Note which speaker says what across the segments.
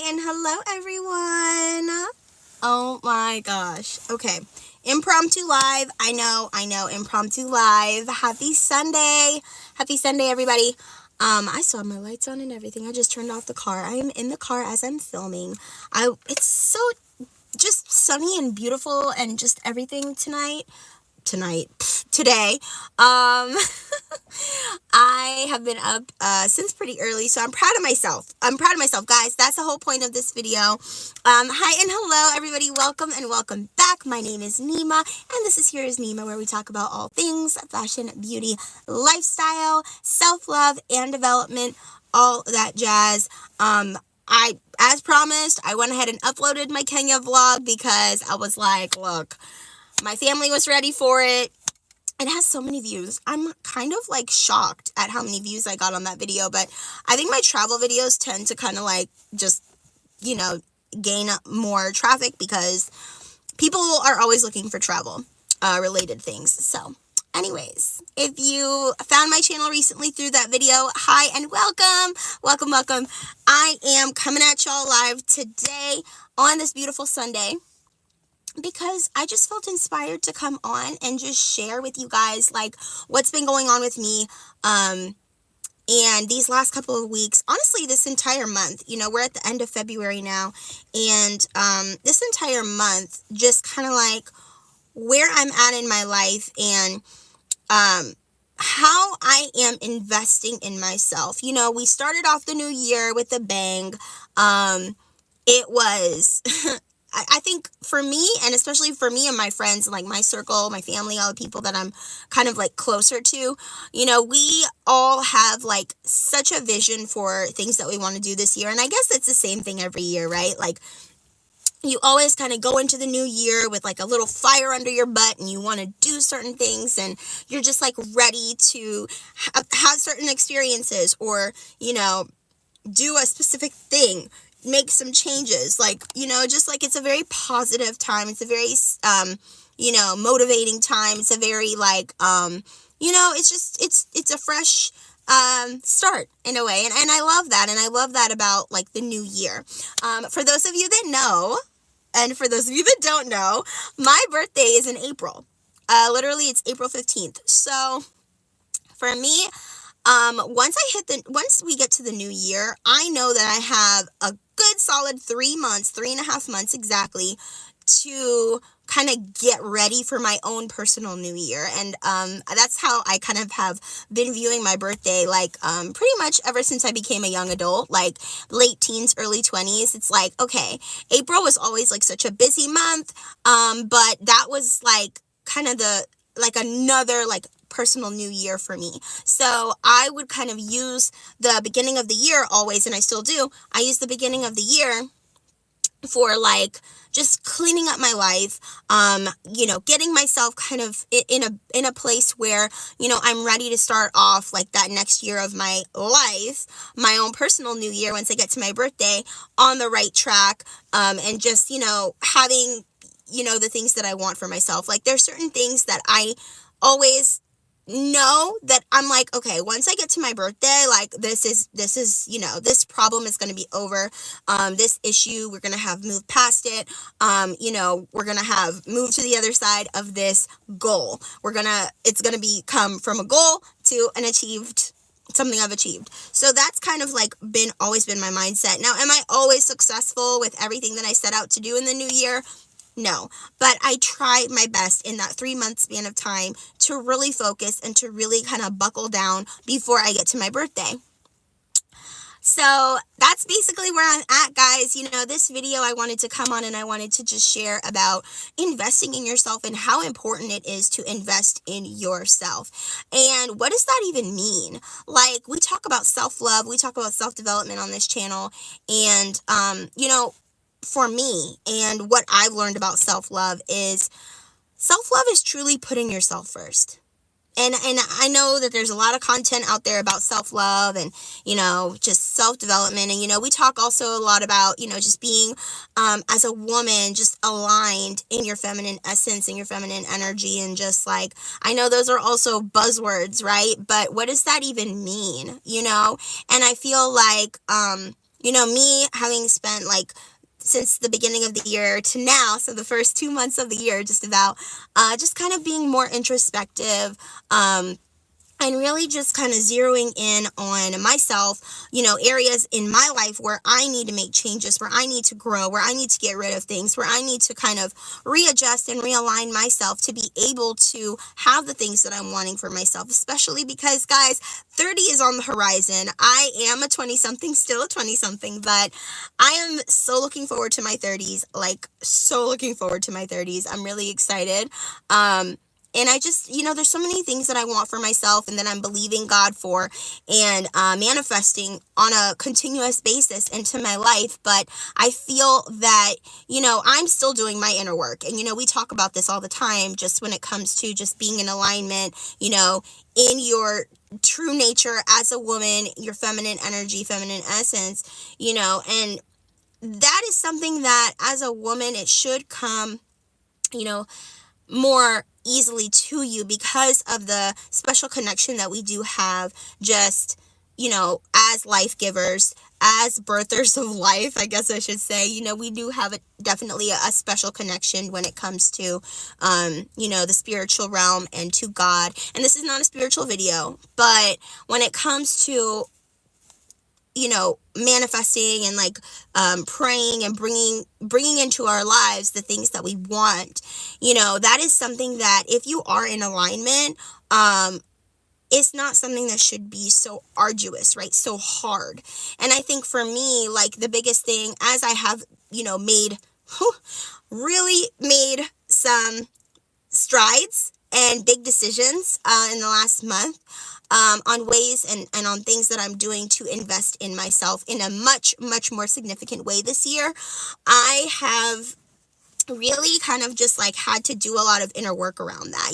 Speaker 1: Hi and hello everyone. Oh my gosh. Okay. Impromptu live. I know, impromptu live. Happy Sunday. Happy Sunday, everybody. I saw my lights on and everything. I just turned off the car. I am in the car as I'm filming. It's so just sunny and beautiful and just everything today. I have been up since pretty early, so I'm proud of myself. Guys. That's the whole point of this video. Hi and hello, everybody. Welcome and welcome back. My name is Nima, and this is Here is Nima, where we talk about all things fashion, beauty, lifestyle, self-love, and development, all that jazz. As promised, I went ahead and uploaded my Kenya vlog because I was like, look, my family was ready for it. It has so many views. I'm kind of like shocked at how many views I got on that video, but I think my travel videos tend to kind of like just, gain more traffic because people are always looking for travel related things. So anyways, if you found my channel recently through that video, hi and welcome. I am coming at y'all live today on this beautiful Sunday, because I just felt inspired to come on and just share with you guys like what's been going on with me and these last couple of weeks. Honestly, this entire month, we're at the end of February now, and this entire month, just kind of like where I'm at in my life and how I am investing in myself. We started off the new year with a bang. It was I think for me, and especially for me and my friends and like my circle, my family, all the people that I'm kind of like closer to, we all have like such a vision for things that we want to do this year. And I guess it's the same thing every year, right? Like you always kind of go into the new year with like a little fire under your butt, and you want to do certain things, and you're just like ready to have certain experiences, or, do a specific thing, make some changes, like, just like it's a very positive time. It's a very, motivating time. It's a very like, it's a fresh, start in a way. And I love that. And I love that about like the new year. For those of you that know, and for those of you that don't know, my birthday is in April. Literally it's April 15th. So for me, once we get to the new year, I know that I have a good solid 3.5 months exactly to kind of get ready for my own personal new year. And that's how I kind of have been viewing my birthday, like pretty much ever since I became a young adult, like late teens, early 20s. It's like, okay, April was always like such a busy month, but that was like kind of another like personal new year for me. So I would kind of use the beginning of the year always, and I still do. I use the beginning of the year for like just cleaning up my life, getting myself kind of in a place where, I'm ready to start off like that next year of my life, my own personal new year, once I get to my birthday, on the right track, and just, having, the things that I want for myself. Like there's certain things that I always know that I'm like, okay, once I get to my birthday, like this is, this problem is going to be over. This issue, we're going to have moved past it. We're going to have moved to the other side of this goal. It's going to become from a goal to something I've achieved. So that's kind of like always been my mindset. Now, am I always successful with everything that I set out to do in the new year? No, but I try my best in that 3-month span of time to really focus and to really kind of buckle down before I get to my birthday. So that's basically where I'm at, guys. This video I wanted to come on and I wanted to just share about investing in yourself and how important it is to invest in yourself. And what does that even mean? Like, we talk about self-love, we talk about self-development on this channel, and, for me, and what I've learned about self-love is truly putting yourself first. And I know that there's a lot of content out there about self-love and, just self-development. And, we talk also a lot about, just being, as a woman, just aligned in your feminine essence and your feminine energy. And just like, I know those are also buzzwords, right? But what does that even mean? And I feel like, Me having spent like since the beginning of the year to now, so the first 2 months of the year, just about, just kind of being more introspective, and really just kind of zeroing in on myself, areas in my life where I need to make changes, where I need to grow, where I need to get rid of things, where I need to kind of readjust and realign myself to be able to have the things that I'm wanting for myself, especially because, guys, 30 is on the horizon. I am a 20 something, still a 20 something, but I am so looking forward to my 30s, like so looking forward to my 30s. I'm really excited. And I just, there's so many things that I want for myself and that I'm believing God for and manifesting on a continuous basis into my life. But I feel that, I'm still doing my inner work. And, we talk about this all the time, just when it comes to just being in alignment, in your true nature as a woman, your feminine energy, feminine essence, and that is something that as a woman, it should come, more easily to you because of the special connection that we do have, just, as life givers, as birthers of life, I guess I should say. We do have definitely a special connection when it comes to, the spiritual realm and to God. And this is not a spiritual video, but when it comes to, manifesting and like praying and bringing into our lives the things that we want, that is something that if you are in alignment, it's not something that should be so arduous, right? So hard. And I think for me, like the biggest thing, as I have, really made some strides and big decisions in the last month, on ways and on things that I'm doing to invest in myself in a much, much more significant way this year. I have really kind of just like had to do a lot of inner work around that,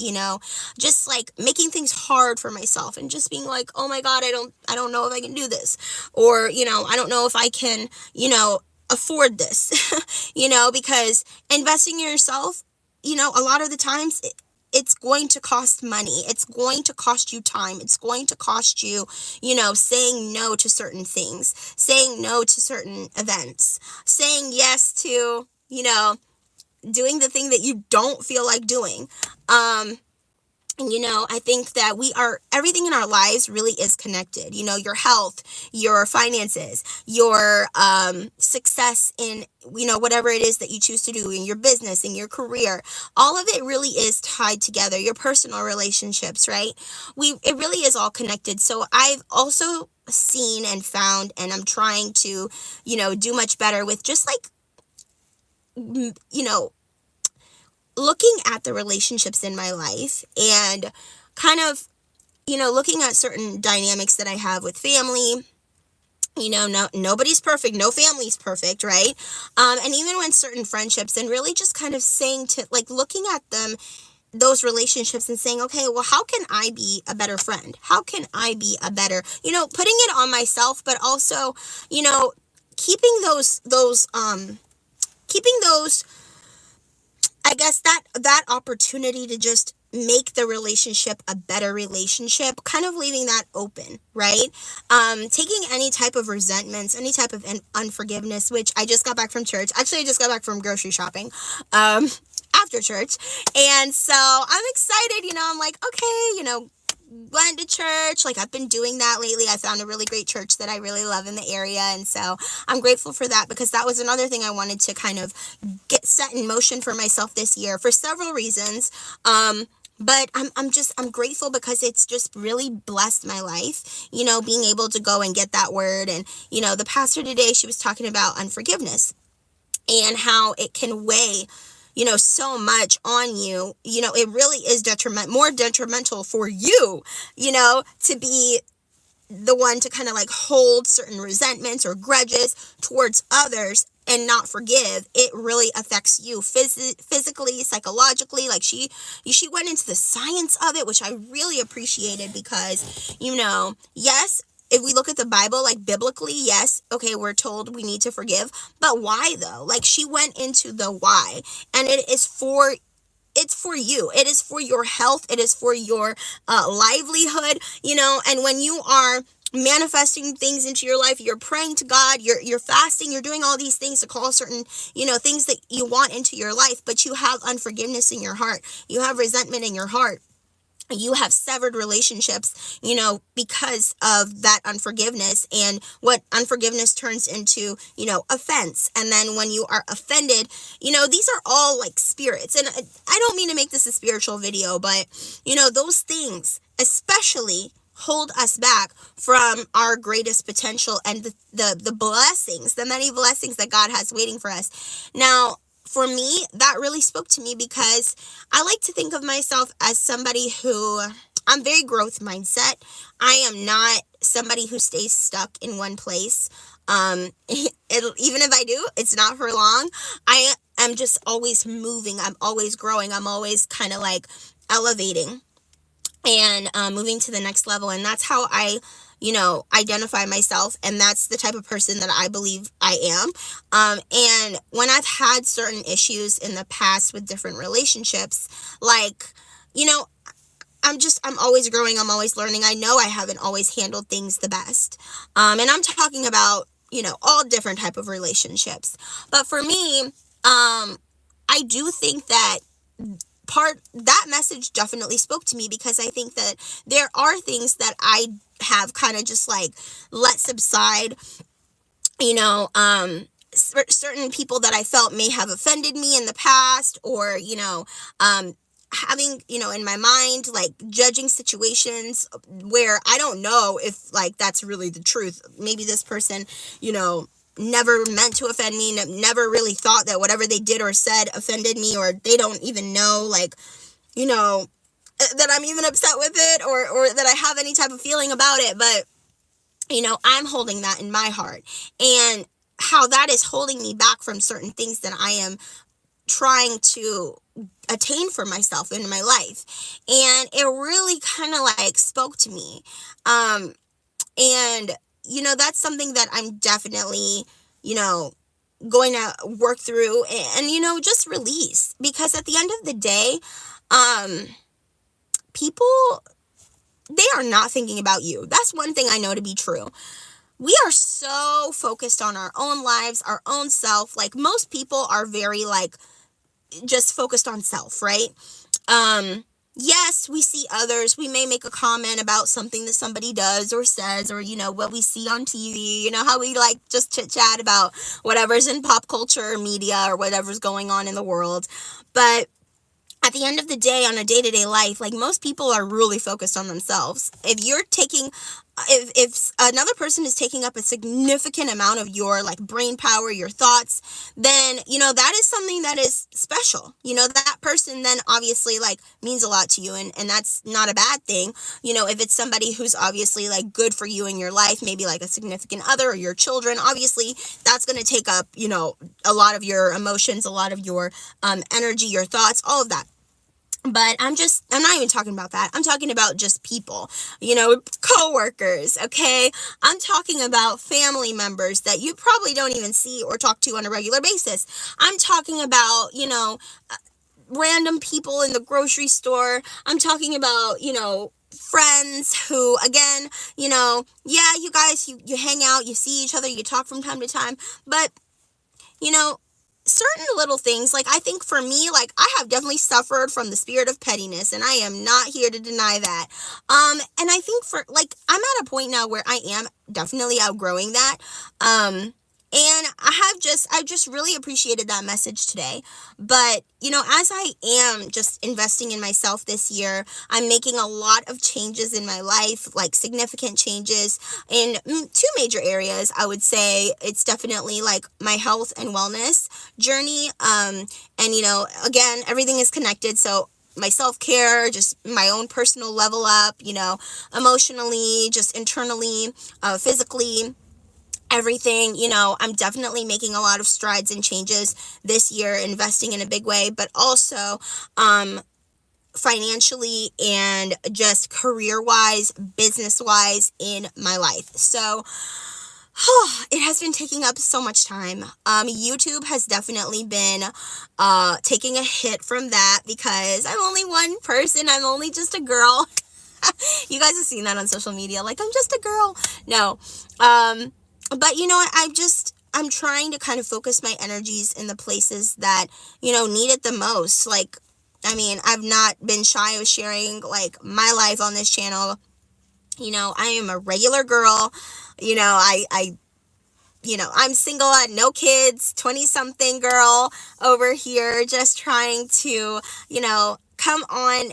Speaker 1: just like making things hard for myself and just being like, oh my God, I don't know if I can do this, or, I don't know if I can, afford this, because investing in yourself, a lot of the times it's going to cost money. It's going to cost you time. It's going to cost you, saying no to certain things, saying no to certain events, saying yes to, doing the thing that you don't feel like doing. I think that everything in our lives really is connected. Your health, your finances, your success in, whatever it is that you choose to do in your business, in your career, all of it really is tied together. Your personal relationships, right? It really is all connected. So I've also seen and found, and I'm trying to, do much better with just like, looking at the relationships in my life and kind of, looking at certain dynamics that I have with family. Nobody's perfect. No family's perfect, right? And even when certain friendships, and really just kind of saying to, like, looking at them, those relationships and saying, okay, well, how can I be a better friend? How can I be a better, putting it on myself, but also, keeping those, I guess that opportunity to just make the relationship a better relationship, kind of leaving that open, right? Taking any type of resentments, any type of unforgiveness, which I just got back from church. Actually, I just got back from grocery shopping, after church. And so I'm excited, I'm like, okay, went to church. Like, I've been doing that lately. I found a really great church that I really love in the area, and so I'm grateful for that, because that was another thing I wanted to kind of get set in motion for myself this year for several reasons. But I'm grateful because it's just really blessed my life, being able to go and get that word. And, the pastor today, she was talking about unforgiveness and how it can weigh, so much on you. It really is more detrimental for you, to be the one to kind of like hold certain resentments or grudges towards others and not forgive. It really affects you physically, psychologically. Like she went into the science of it, which I really appreciated, because, yes, if we look at the Bible, like biblically, yes, okay, we're told we need to forgive, but why though? Like, she went into the why, and it's for you. It is for your health. It is for your livelihood, and when you are manifesting things into your life, you're praying to God, you're fasting, you're doing all these things to call certain, things that you want into your life, but you have unforgiveness in your heart. You have resentment in your heart. You have severed relationships, because of that unforgiveness, and what unforgiveness turns into, offense. And then when you are offended, these are all like spirits. And I don't mean to make this a spiritual video, but, those things especially hold us back from our greatest potential and the blessings, the many blessings that God has waiting for us. Now, for me, that really spoke to me because I like to think of myself as somebody who, I'm very growth mindset. I am not somebody who stays stuck in one place. Even if I do, it's not for long. I am just always moving. I'm always growing. I'm always kind of like elevating and moving to the next level. And that's how I, identify myself. And that's the type of person that I believe I am. And when I've had certain issues in the past with different relationships, like, I'm always growing. I'm always learning. I know I haven't always handled things the best. And I'm talking about, all different type of relationships. But for me, I do think that that message definitely spoke to me, because I think that there are things that I have kind of just like let subside, certain people that I felt may have offended me in the past, or, having, in my mind, like judging situations where I don't know if like that's really the truth. Maybe this person, never meant to offend me, never really thought that whatever they did or said offended me, or they don't even know, like, that I'm even upset with it, or that I have any type of feeling about it. But, I'm holding that in my heart, and how that is holding me back from certain things that I am trying to attain for myself in my life. And it really kind of like spoke to me. And that's something that I'm definitely, going to work through and, just release. Because at the end of the day, people, they are not thinking about you. That's one thing I know to be true. We are so focused on our own lives, our own self. Like, most people are very, like, just focused on self, right? Yes, we see others. We may make a comment about something that somebody does or says, or, what we see on TV, how we like just chit chat about whatever's in pop culture or media or whatever's going on in the world. But at the end of the day, on a day-to-day life, like, most people are really focused on themselves. If another person is taking up a significant amount of your like brain power, your thoughts, then, that is something that is special. That person then obviously like means a lot to you, and that's not a bad thing. If it's somebody who's obviously like good for you in your life, maybe like a significant other or your children, obviously that's going to take up, a lot of your emotions, a lot of your energy, your thoughts, all of that. But I'm not even talking about that. I'm talking about just people, coworkers, okay? I'm talking about family members that you probably don't even see or talk to on a regular basis. I'm talking about, random people in the grocery store. I'm talking about, friends who, again, yeah, you guys, you hang out, you see each other, you talk from time to time, but, certain little things, like, I think for me, like, I have definitely suffered from the spirit of pettiness, and I am not here to deny that. And I think I'm at a point now where I am definitely outgrowing that. And I just really appreciated that message today. But, as I am just investing in myself this year, I'm making a lot of changes in my life, like significant changes in two major areas. I would say it's definitely like my health and wellness journey. And, again, everything is connected. So my self-care, just my own personal level up, emotionally, just internally, physically, everything, I'm definitely making a lot of strides and changes this year, investing in a big way, but also, financially and just career-wise, business-wise in my life. So, it has been taking up so much time. YouTube has definitely been, taking a hit from that, because I'm only one person. I'm only just a girl. You guys have seen that on social media, like, I'm just a girl. No. But you know what, I'm trying to kind of focus my energies in the places that, need it the most. Like, I mean, I've not been shy of sharing, like, my life on this channel. I am a regular girl. I'm single, I had no kids, 20-something girl over here, just trying to, come on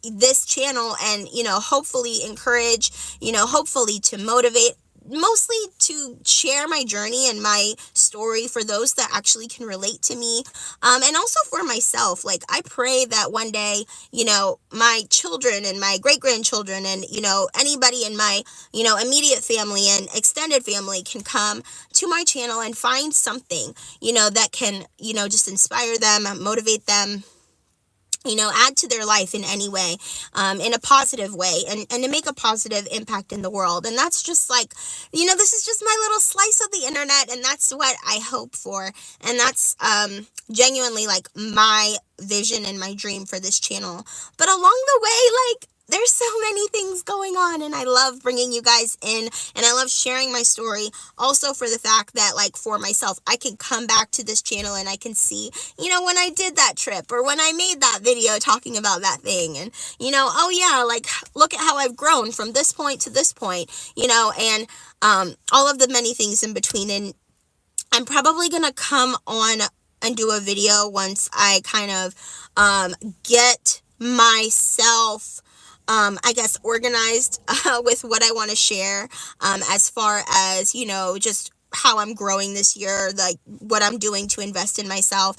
Speaker 1: this channel and, hopefully encourage, hopefully to motivate, mostly to share my journey and my story for those that actually can relate to me, and also for myself. Like, I pray that one day, my children and my great-grandchildren and, anybody in my, immediate family and extended family can come to my channel and find something, that can, just inspire them, motivate them, add to their life in any way, in a positive way, and to make a positive impact in the world. And that's just like, this is just my little slice of the internet, and that's what I hope for. And that's genuinely like my vision and my dream for this channel. But along the way, like, there's so many things going on, and I love bringing you guys in, and I love sharing my story also for the fact that, like, for myself, I can come back to this channel and I can see, when I did that trip or when I made that video talking about that thing, and, oh yeah, like, look at how I've grown from this point to this point, and all of the many things in between. And I'm probably going to come on and do a video once I kind of get myself I guess organized with what I want to share, as far as, just how I'm growing this year, like what I'm doing to invest in myself,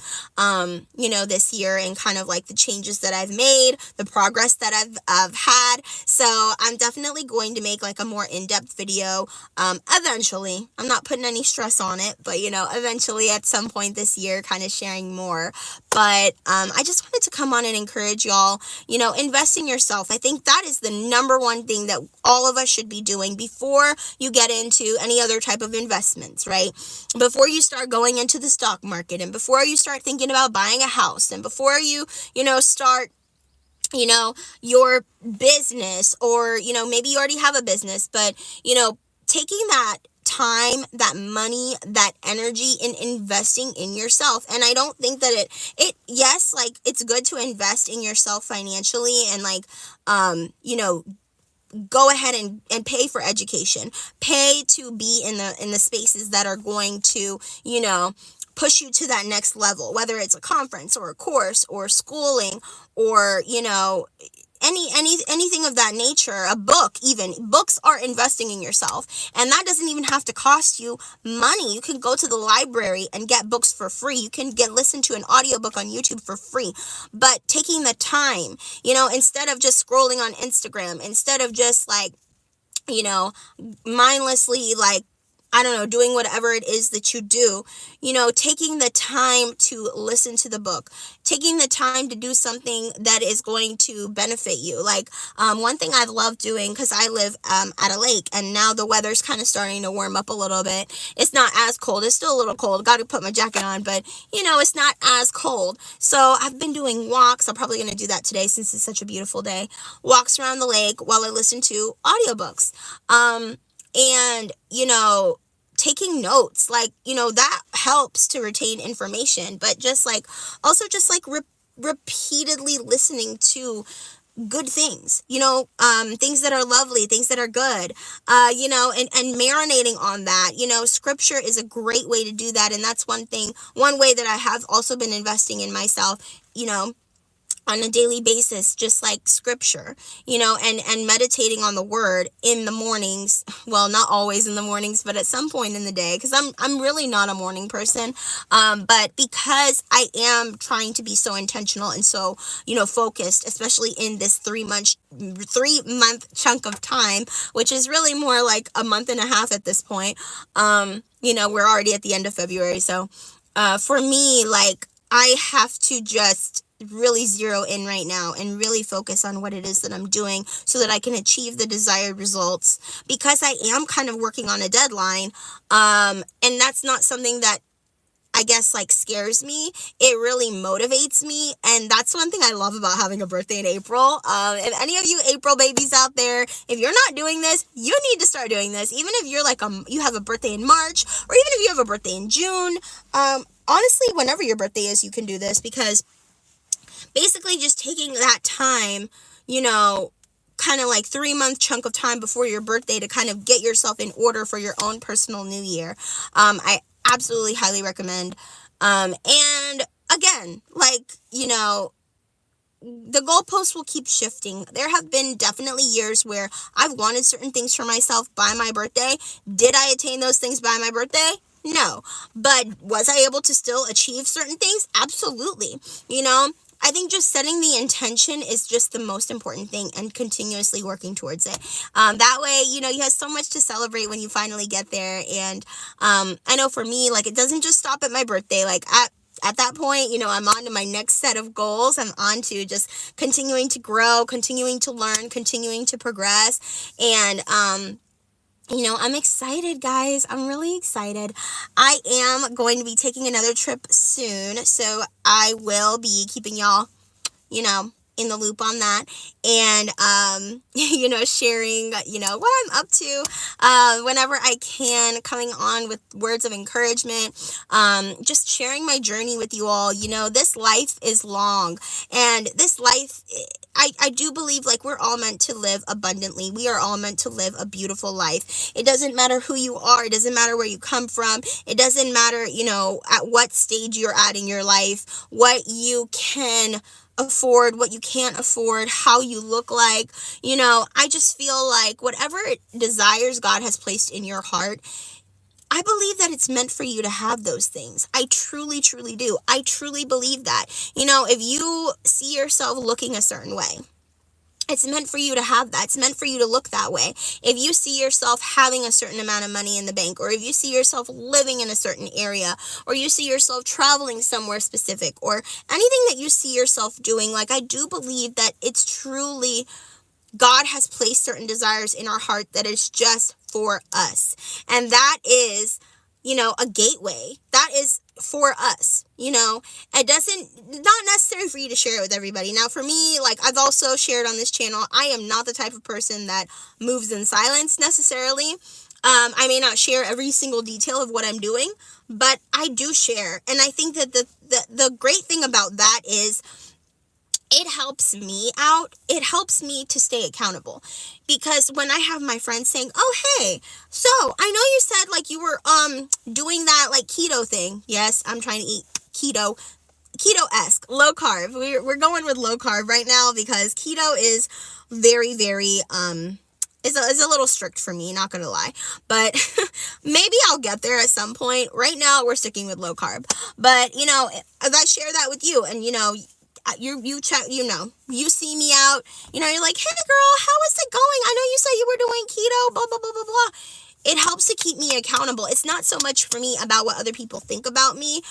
Speaker 1: this year, and kind of like the changes that I've made, the progress that I've had. So I'm definitely going to make like a more in-depth video, eventually. I'm not putting any stress on it, but, eventually at some point this year, kind of sharing more. But I just wanted to come on and encourage y'all, invest in yourself. I think that is the number one thing that all of us should be doing before you get into any other type of investments, right? Before you start going into the stock market, and before you start thinking about buying a house, and before you, start your business, or, maybe you already have a business, but, taking that time, that money, that energy in investing in yourself. And I don't think that yes, like, it's good to invest in yourself financially, and like, go ahead and pay for education, pay to be in the spaces that are going to, push you to that next level, whether it's a conference or a course or schooling, or, anything of that nature, a book. Even books are investing in yourself, and that doesn't even have to cost you money. You can go to the library and get books for free. You can listen to an audiobook on YouTube for free. But taking the time, instead of just scrolling on Instagram, instead of just like, mindlessly, like, I don't know, doing whatever it is that you do, taking the time to listen to the book, taking the time to do something that is going to benefit you. Like, one thing I've loved doing, because I live at a lake, and now the weather's kind of starting to warm up a little bit. It's not as cold. It's still a little cold. Got to put my jacket on, but, it's not as cold. So I've been doing walks. I'm probably going to do that today since it's such a beautiful day. Walks around the lake while I listen to audiobooks. And, taking notes, like, that helps to retain information, but just like, also just like repeatedly listening to good things, things that are lovely, things that are good, and marinating on that. Scripture is a great way to do that. And that's one way that I have also been investing in myself, on a daily basis, just like scripture, and meditating on the word in the mornings. Well, not always in the mornings, but at some point in the day, because I'm really not a morning person. But because I am trying to be so intentional and so, focused, especially in this 3-month chunk of time, which is really more like a month and a half at this point. We're already at the end of February. So, for me, like, I have to just really zero in right now and really focus on what it is that I'm doing so that I can achieve the desired results, because I am kind of working on a deadline. And that's not something that I guess, like, scares me. It really motivates me, and that's one thing I love about having a birthday in April. If any of you April babies out there, if you're not doing this, you need to start doing this. Even if you're like, you have a birthday in March, or even if you have a birthday in June, honestly, whenever your birthday is, you can do this, because basically just taking that time, kind of like 3-month chunk of time before your birthday to kind of get yourself in order for your own personal new year. I absolutely highly recommend. And again, like, the goalposts will keep shifting. There have been definitely years where I've wanted certain things for myself by my birthday. Did I attain those things by my birthday? No. But was I able to still achieve certain things? Absolutely. I think just setting the intention is just the most important thing, and continuously working towards it. That way, you have so much to celebrate when you finally get there. And I know for me, like, it doesn't just stop at my birthday. Like, at that point, I'm on to my next set of goals. I'm on to just continuing to grow, continuing to learn, continuing to progress. And I'm excited, guys. I'm really excited. I am going to be taking another trip soon, so I will be keeping y'all, in the loop on that, and, sharing, what I'm up to, whenever I can, coming on with words of encouragement, just sharing my journey with you all. This life is long, and this life, I do believe, like, we're all meant to live abundantly. We are all meant to live a beautiful life. It doesn't matter who you are. It doesn't matter where you come from. It doesn't matter, at what stage you're at in your life, what you can afford, what you can't afford, how you look like. I just feel like whatever desires God has placed in your heart, I believe that it's meant for you to have those things. I truly, truly do. I truly believe that. If you see yourself looking a certain way, it's meant for you to have that. It's meant for you to look that way. If you see yourself having a certain amount of money in the bank, or if you see yourself living in a certain area, or you see yourself traveling somewhere specific, or anything that you see yourself doing, like, I do believe that it's truly, God has placed certain desires in our heart that is just for us. And that is, a gateway. That is for us. Not necessary for you to share it with everybody. Now, for me, like, I've also shared on this channel, I am not the type of person that moves in silence necessarily. I may not share every single detail of what I'm doing, but I do share. And I think that the great thing about that is, it helps me out. It helps me to stay accountable, because when I have my friends saying, "Oh, hey, so I know you said, like, you were doing that, like, keto thing." Yes, I'm trying to eat keto-esque, low carb. We're going with low carb right now, because keto is very, very is a little strict for me, not gonna lie. But maybe I'll get there at some point. Right now, we're sticking with low carb. But as I share that with you, and you check, you see me out, you're like, "Hey girl, how is it going? I know you said you were doing keto, blah, blah, blah, blah, blah." It helps to keep me accountable. It's not so much for me about what other people think about me.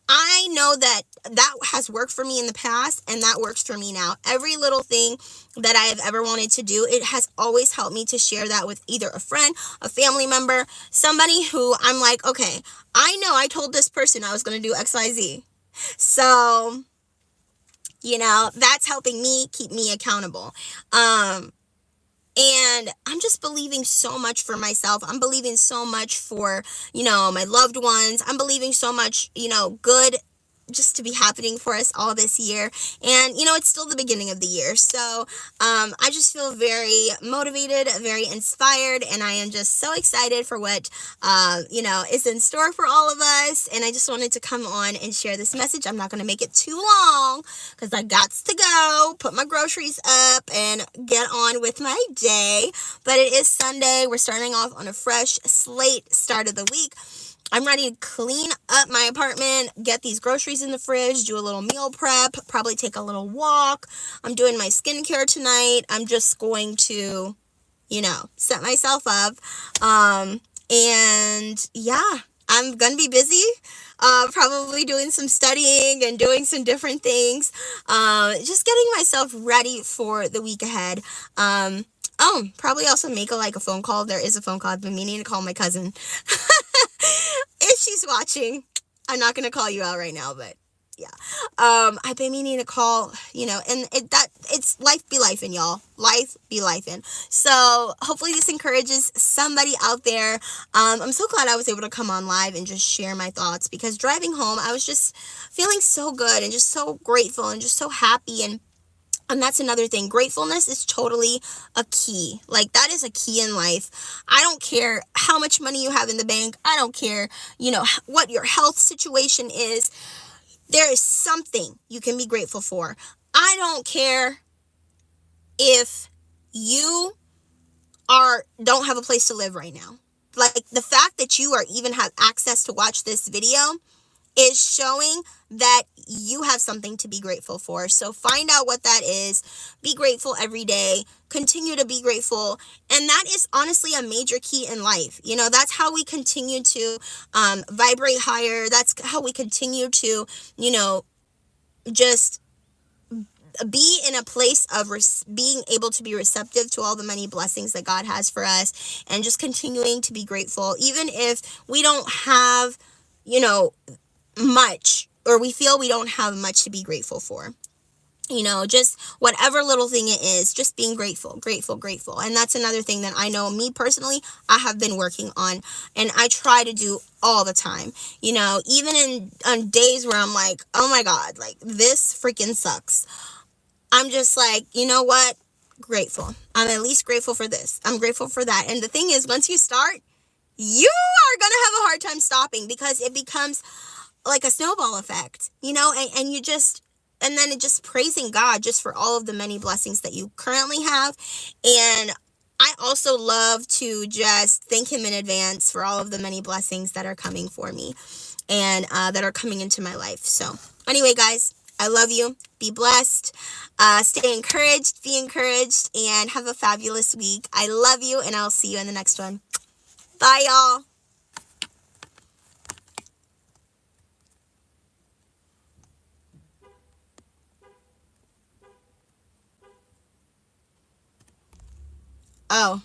Speaker 1: I know that has worked for me in the past, and that works for me now. Every little thing that I have ever wanted to do, it has always helped me to share that with either a friend, a family member, somebody who I'm like, okay, I know I told this person I was going to do XYZ. So, that's helping me keep me accountable. And I'm just believing so much for myself. I'm believing so much for, my loved ones. I'm believing so much, good just to be happening for us all this year. And, it's still the beginning of the year. So, I just feel very motivated, very inspired, and I am just so excited for what, is in store for all of us. And I just wanted to come on and share this message. I'm not going to make it too long, because I got to go put my groceries up and get on with my day. But it is Sunday. We're starting off on a fresh slate start of the week. I'm ready to clean up my apartment, get these groceries in the fridge, do a little meal prep, probably take a little walk. I'm doing my skincare tonight. I'm just going to, set myself up. And yeah, I'm going to be busy, probably doing some studying and doing some different things. Just getting myself ready for the week ahead. Probably also make a phone call. There is a phone call. I've been meaning to call my cousin. If she's watching, I'm not gonna call you out right now, but yeah. I've been meaning to call, and it's life be life in, y'all. Life be life in. So hopefully this encourages somebody out there. I'm so glad I was able to come on live and just share my thoughts, because driving home, I was just feeling so good and just so grateful and just so happy. And that's another thing. Gratefulness is totally a key. Like, that is a key in life. I don't care how much money you have in the bank. I don't care, what your health situation is. There is something you can be grateful for. I don't care if you don't have a place to live right now. Like, the fact that you are even have access to watch this video is showing that you have something to be grateful for. So find out what that is. Be grateful every day. Continue to be grateful. And that is honestly a major key in life. That's how we continue to vibrate higher. That's how we continue to, just be in a place of being able to be receptive to all the many blessings that God has for us, and just continuing to be grateful, even if we don't have, much, or we feel we don't have much to be grateful for. Just whatever little thing it is, just being grateful. And that's another thing that I know, me personally, I have been working on, and I try to do all the time. Even on days where I'm like, oh my God, like, this freaking sucks, I'm just like, you know what? Grateful. I'm at least grateful for this. I'm grateful for that. And the thing is, once you start, you are going to have a hard time stopping, because it becomes like a snowball effect, and you just, and then it just praising God just for all of the many blessings that you currently have. And I also love to just thank him in advance for all of the many blessings that are coming for me, and that are coming into my life. So anyway, guys, I love you. Be blessed. Stay encouraged, be encouraged, and have a fabulous week. I love you, and I'll see you in the next one. Bye, y'all. Oh.